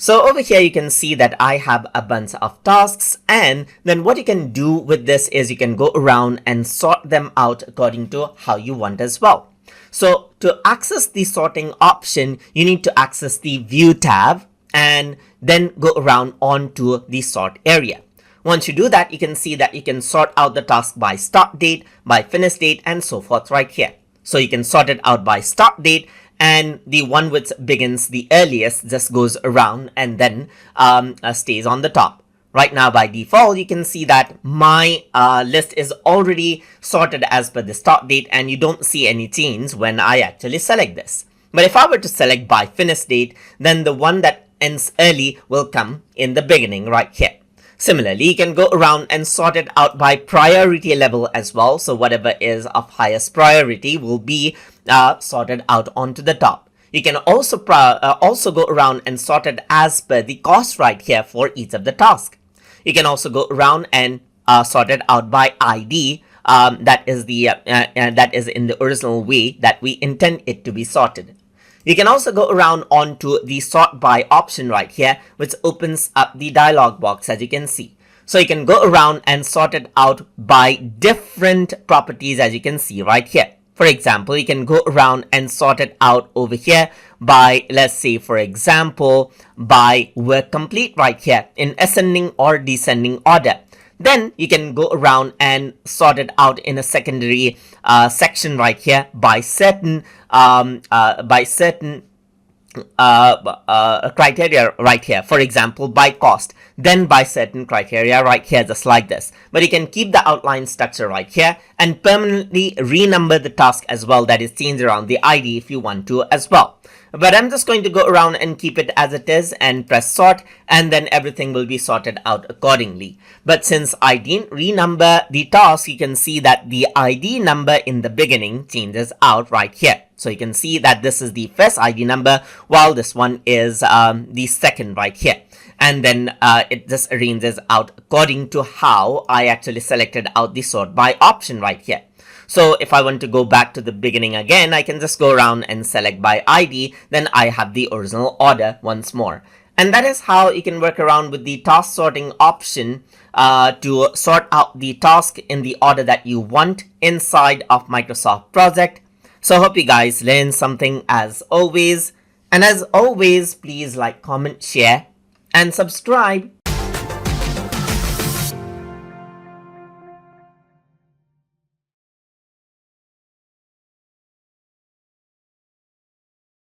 So over here you can see that I have a bunch of tasks, and then what you can do with this is you can go around and sort them out according to how you want as well. So to access the sorting option, you need to access the View tab and then go around onto the sort area. Once you do that, you can see that you can sort out the task by start date, by finish date, and so forth right here. So you can sort it out by start date, and the one which begins the earliest just goes around and then stays on the top. Right now, by default, you can see that my list is already sorted as per the start date, and you don't see any change when I actually select this. But if I were to select by finish date, then the one that ends early will come in the beginning right here. Similarly, you can go around and sort it out by priority level as well. So whatever is of highest priority will be sorted out onto the top. You can also go around and sort it as per the cost right here for each of the tasks. You can also go around and sort it out by ID. That is in the original way that we intend it to be sorted. You can also go around onto the sort by option right here, which opens up the dialog box, as you can see. So you can go around and sort it out by different properties, as you can see right here. For example, you can go around and sort it out over here by, let's say, for example, by work complete right here in ascending or descending order. Then you can go around and sort it out in a secondary section right here by certain criteria right here. For example, by cost, then by certain criteria right here, just like this. But you can keep the outline structure right here and permanently renumber the task as well, that is change around the ID if you want to as well. But I'm just going to go around and keep it as it is and press sort, and then everything will be sorted out accordingly. But since I didn't renumber the task, you can see that the ID number in the beginning changes out right here. So you can see that this is the first ID number, while this one is the second right here. And then it just arranges out according to how I actually selected out the sort by option right here. So if I want to go back to the beginning again, I can just go around and select by ID, then I have the original order once more. And that is how you can work around with the task sorting option to sort out the task in the order that you want inside of Microsoft Project. So I hope you guys learned something as always. And as always, please like, comment, share, and subscribe